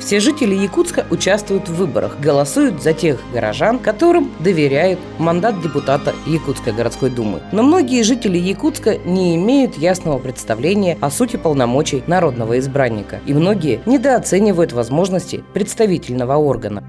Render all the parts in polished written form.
Все жители Якутска участвуют в выборах, голосуют за тех горожан, которым доверяют мандат депутата Якутской городской думы. Но многие жители Якутска не имеют ясного представления о сути полномочий народного избранника, и многие недооценивают возможности представительного органа.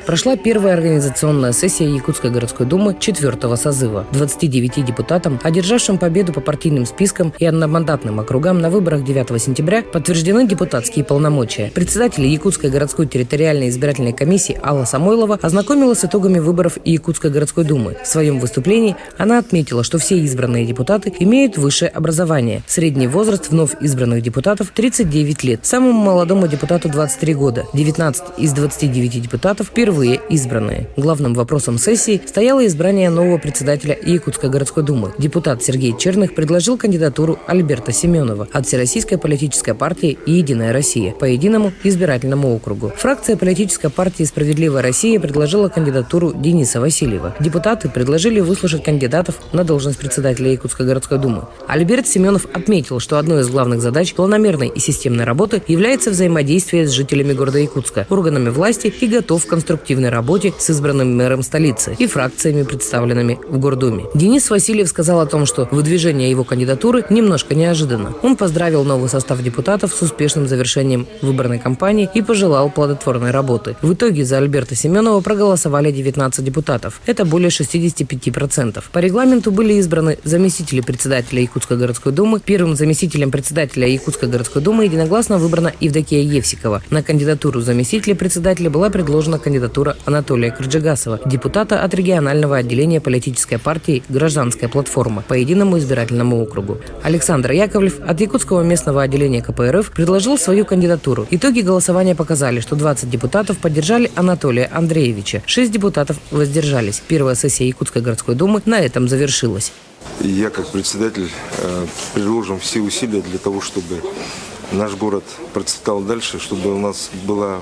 Прошла первая организационная сессия Якутской городской думы 4-го созыва. 29 депутатам, одержавшим победу по партийным спискам и одномандатным округам на выборах 9 сентября, подтверждены депутатские полномочия. Председатель Якутской городской территориальной избирательной комиссии Алла Самойлова ознакомилась с итогами выборов Якутской городской думы. В своем выступлении она отметила, что все избранные депутаты имеют высшее образование. Средний возраст вновь избранных депутатов – 39 лет. Самому молодому депутату – 23 года. 19 из 29 депутатов впервые избранные. Главным вопросом сессии стояло избрание нового председателя Якутской городской думы. Депутат Сергей Черных предложил кандидатуру Альберта Семенова от Всероссийской политической партии «Единая Россия» по единому избирательному округу. Фракция политической партии «Справедливая Россия» предложила кандидатуру Дениса Васильева. Депутаты предложили выслушать кандидатов на должность председателя Якутской городской думы. Альберт Семенов отметил, что одной из главных задач планомерной и системной работы является взаимодействие с жителями города Якутска, органами власти и готов к конструктивной работе с избранным мэром столицы и фракциями, представленными в Гордуме. Денис Васильев сказал о том, что выдвижение его кандидатуры немножко неожиданно. Он поздравил новый состав депутатов с успешным завершением выборной кампании и пожелал плодотворной работы. В итоге за Альберта Семенова проголосовали 19 депутатов. Это более 65%. По регламенту были избраны заместители председателя Якутской городской думы. Первым заместителем председателя Якутской городской думы единогласно выбрана Евдокия Евсикова. На кандидатуру заместителя председателя была предложена кандидатура Анатолия Кырджигасова, депутата от регионального отделения политической партии «Гражданская платформа» по единому избирательному округу. Александр Яковлев от Якутского местного отделения КПРФ предложил свою кандидатуру. Итоги голосования показали, что 20 депутатов поддержали Анатолия Андреевича, 6 депутатов воздержались. Первая сессия Якутской городской думы на этом завершилась. Я, как председатель, приложим все усилия для того, чтобы наш город процветал дальше, чтобы у нас была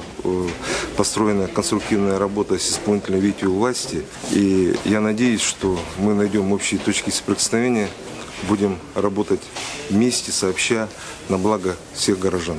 построена конструктивная работа с исполнительной ветвью власти. И я надеюсь, что мы найдем общие точки соприкосновения, будем работать вместе, сообща, на благо всех горожан.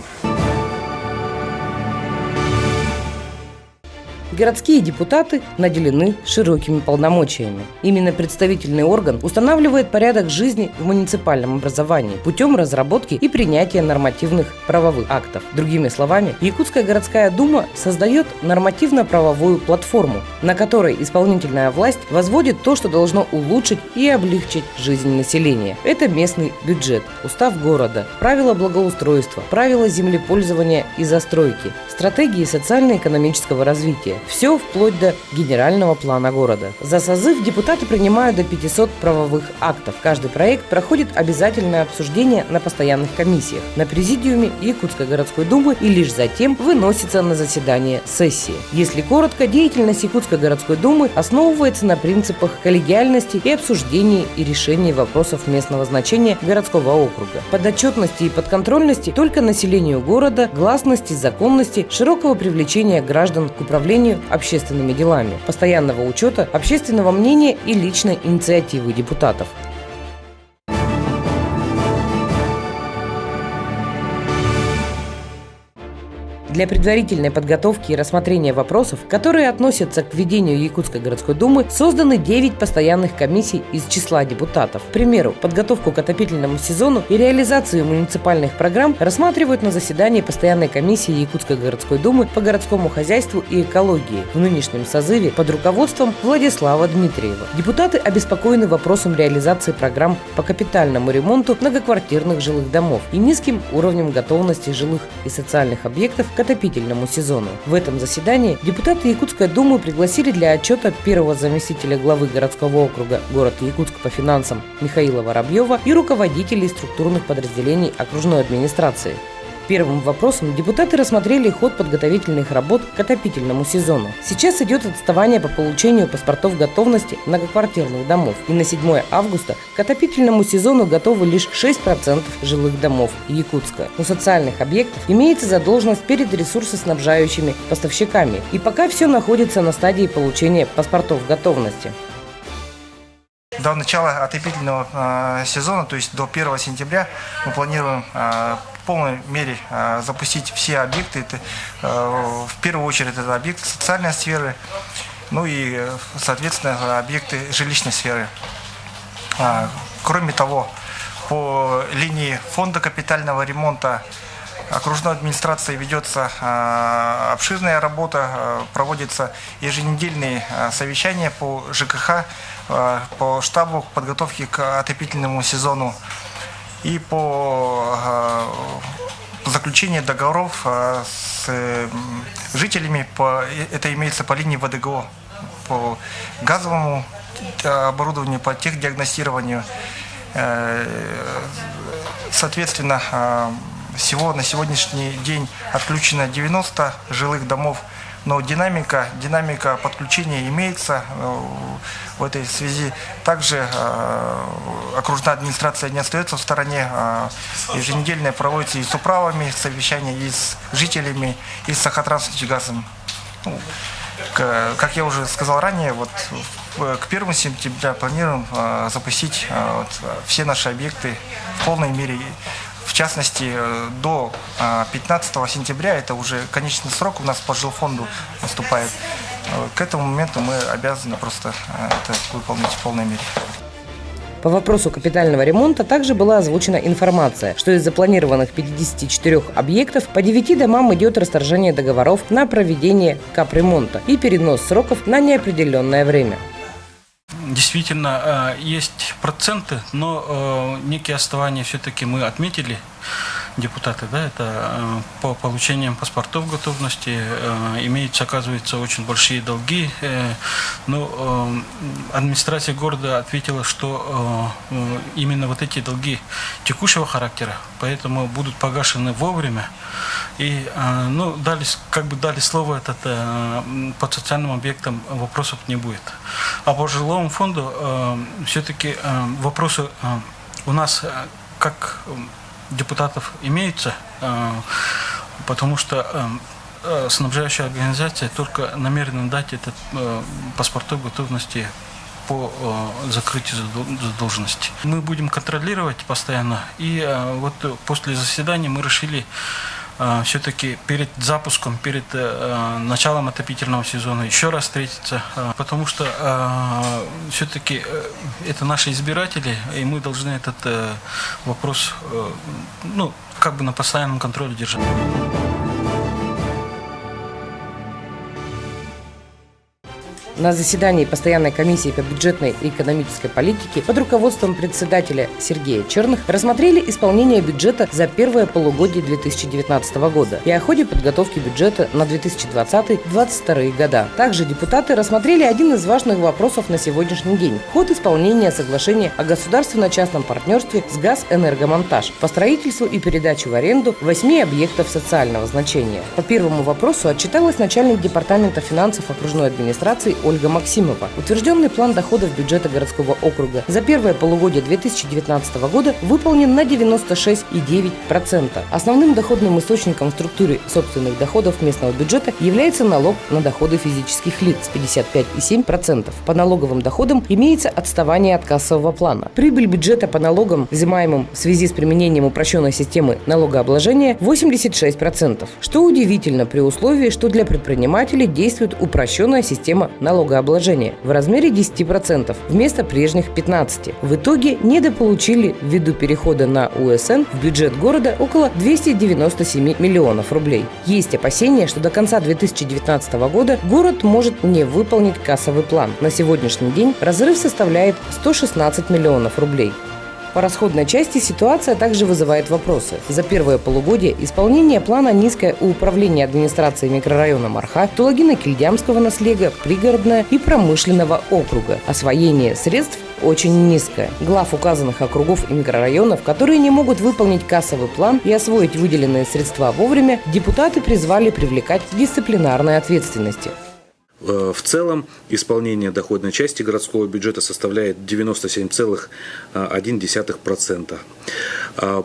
Городские депутаты наделены широкими полномочиями. Именно представительный орган устанавливает порядок жизни в муниципальном образовании путем разработки и принятия нормативных правовых актов. Другими словами, Якутская городская дума создает нормативно-правовую платформу, на которой исполнительная власть возводит то, что должно улучшить и облегчить жизнь населения. Это местный бюджет, устав города, правила благоустройства, правила землепользования и застройки, стратегии социально-экономического развития. Все вплоть до генерального плана города. За созыв депутаты принимают до 500 правовых актов. Каждый проект проходит обязательное обсуждение на постоянных комиссиях, на президиуме Якутской городской думы и лишь затем выносится на заседание сессии. Если коротко, деятельность Якутской городской думы основывается на принципах коллегиальности и обсуждения и решения вопросов местного значения городского округа, подотчетности и подконтрольности только населению города, гласности, законности, широкого привлечения граждан к управлению общественными делами, постоянного учета общественного мнения и личной инициативы депутатов. Для предварительной подготовки и рассмотрения вопросов, которые относятся к ведению Якутской городской думы, созданы 9 постоянных комиссий из числа депутатов. К примеру, подготовку к отопительному сезону и реализацию муниципальных программ рассматривают на заседании постоянной комиссии Якутской городской думы по городскому хозяйству и экологии в нынешнем созыве под руководством Владислава Дмитриева. Депутаты обеспокоены вопросом реализации программ по капитальному ремонту многоквартирных жилых домов и низким уровнем готовности жилых и социальных объектов к отопительному сезону. В этом заседании депутаты Якутской думы пригласили для отчета первого заместителя главы городского округа город Якутск по финансам Михаила Воробьева и руководителей структурных подразделений окружной администрации. Первым вопросом депутаты рассмотрели ход подготовительных работ к отопительному сезону. Сейчас идет отставание по получению паспортов готовности многоквартирных домов, и на 7 августа к отопительному сезону готовы лишь 6% жилых домов Якутска. У социальных объектов имеется задолженность перед ресурсоснабжающими поставщиками, и пока все находится на стадии получения паспортов готовности. до начала отопительного сезона, то есть до 1 сентября, мы планируем в полной мере запустить все объекты. Это, в первую очередь это объекты социальной сферы, ну и, соответственно, объекты жилищной сферы. Кроме того, по линии фонда капитального ремонта окружной администрации ведется обширная работа, проводятся еженедельные совещания по ЖКХ, по штабу подготовки к отопительному сезону и по заключению договоров с жителями, это имеется по линии ВДГО, по газовому оборудованию, по техдиагностированию. Соответственно, всего на сегодняшний день отключено 90 жилых домов, но динамика подключения имеется. В этой связи также окружная администрация не остается в стороне. Еженедельно проводится и с управами совещания, и с жителями, и с Сахатранснефтегазом. Как я уже сказал ранее, к 1 сентября планируем запустить все наши объекты в полной мере. В частности, до 15 сентября, это уже конечный срок у нас по жилфонду наступает. К этому моменту мы обязаны просто это выполнить в полной мере. По вопросу капитального ремонта также была озвучена информация, что из запланированных 54 объектов по 9 домам идет расторжение договоров на проведение капремонта и перенос сроков на неопределенное время. Действительно, есть проценты, но некие основания все-таки мы отметили, депутаты, да, это по получениям паспортов готовности имеются, оказывается, очень большие долги. Но администрация города ответила, что именно вот эти долги текущего характера, поэтому будут погашены вовремя. И дали слово по социальным объектам вопросов не будет. А по жилому фонду все-таки вопросы у нас как депутатов имеются, потому что снабжающая организация только намерена дать этот паспортов готовности по закрытию задолженности. Мы будем контролировать постоянно, и после заседания мы решили все-таки перед запуском, перед началом отопительного сезона еще раз встретиться, потому что все-таки это наши избиратели, и мы должны этот вопрос на постоянном контроле держать. На заседании Постоянной комиссии по бюджетной и экономической политике под руководством председателя Сергея Черных рассмотрели исполнение бюджета за первое полугодие 2019 года и о ходе подготовки бюджета на 2020-2022 года. Также депутаты рассмотрели один из важных вопросов на сегодняшний день – ход исполнения соглашения о государственно-частном партнерстве с «Газэнергомонтаж» по строительству и передаче в аренду 8 объектов социального значения. По первому вопросу отчиталась начальник департамента финансов окружной администрации Ольга Максимова. Утвержденный план доходов бюджета городского округа за первое полугодие 2019 года выполнен на 96,9%. Основным доходным источником в структуре собственных доходов местного бюджета является налог на доходы физических лиц – 55,7%. По налоговым доходам имеется отставание от кассового плана. Прибыль бюджета по налогам, взимаемым в связи с применением упрощенной системы налогообложения – 86%. Что удивительно при условии, что для предпринимателей действует упрощенная система налогообложения в размере 10% вместо прежних 15%. В итоге недополучили ввиду перехода на УСН в бюджет города около 297 миллионов рублей. Есть опасения, что до конца 2019 года город может не выполнить кассовый план. На сегодняшний день разрыв составляет 116 миллионов рублей. По расходной части ситуация также вызывает вопросы. За первое полугодие исполнение плана низкое у управления администрации микрорайона Марха, Тулагина-Кильдямского наследия, пригородного и промышленного округа. Освоение средств очень низкое. Глав указанных округов и микрорайонов, которые не могут выполнить кассовый план и освоить выделенные средства вовремя, депутаты призвали привлекать к дисциплинарной ответственности. В целом исполнение доходной части городского бюджета составляет 97,1%.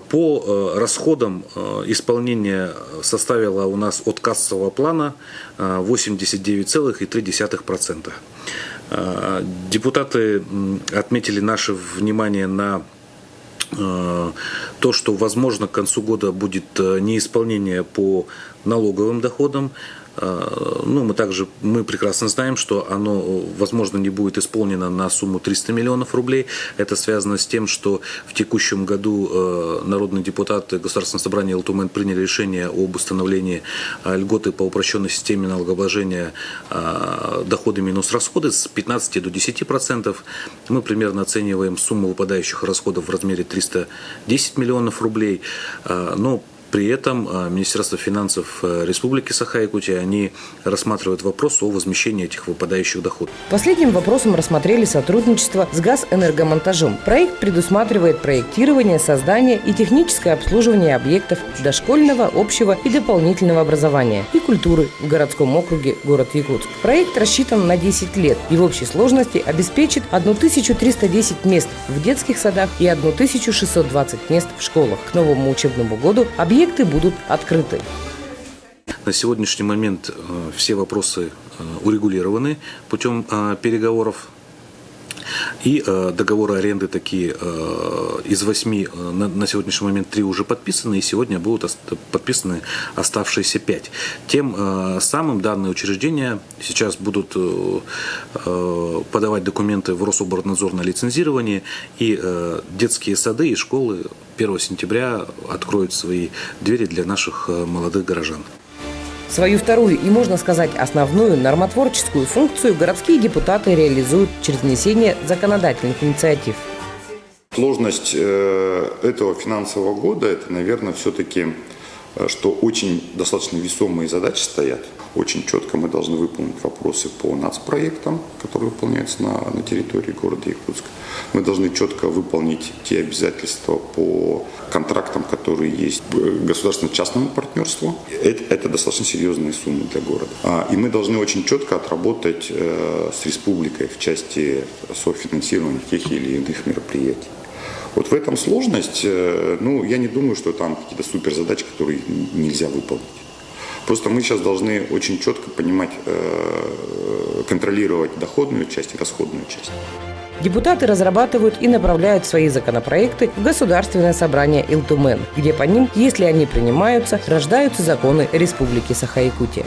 По расходам исполнение составило у нас от кассового плана 89,3%. Депутаты отметили наше внимание на то, что, возможно, к концу года будет неисполнение по налоговым доходам. Ну, мы прекрасно знаем, что оно, возможно, не будет исполнено на сумму 300 миллионов рублей. Это связано с тем, что в текущем году народные депутаты Государственного собрания Илтумен приняли решение об установлении льготы по упрощенной системе налогообложения доходы минус расходы с 15 до 10%. Мы примерно оцениваем сумму выпадающих расходов в размере 310 миллионов рублей. Но при этом Министерство финансов Республики Саха-Якутия, они рассматривают вопрос о возмещении этих выпадающих доходов. Последним вопросом рассмотрели сотрудничество с газэнергомонтажом. Проект предусматривает проектирование, создание и техническое обслуживание объектов дошкольного, общего и дополнительного образования и культуры в городском округе город Якутск. Проект рассчитан на 10 лет и в общей сложности обеспечит 1310 мест в детских садах и 1620 мест в школах. К новому учебному году объекты будут открыты. На сегодняшний момент все вопросы урегулированы путем переговоров. И договоры аренды такие из 8 на сегодняшний момент 3 уже подписаны, и сегодня будут подписаны оставшиеся 5. Тем самым данные учреждения сейчас будут подавать документы в Рособорнадзор на лицензирование, и детские сады и школы 1 сентября откроют свои двери для наших молодых горожан. Свою вторую и, можно сказать, основную нормотворческую функцию городские депутаты реализуют через внесение законодательных инициатив. Сложность этого финансового года – это, наверное, все-таки, что очень достаточно весомые задачи стоят. Очень четко мы должны выполнить вопросы по нацпроектам, которые выполняются на территории города Якутска. Мы должны четко выполнить те обязательства по контрактам, которые есть государственно-частному партнерству. Это достаточно серьезные суммы для города. И мы должны очень четко отработать с республикой в части софинансирования тех или иных мероприятий. Вот в этом сложность. Я не думаю, что там какие-то суперзадачи, которые нельзя выполнить. Просто мы сейчас должны очень четко понимать, контролировать доходную часть и расходную часть. Депутаты разрабатывают и направляют свои законопроекты в Государственное собрание Илтумен, где по ним, если они принимаются, рождаются законы Республики Саха-Якутия.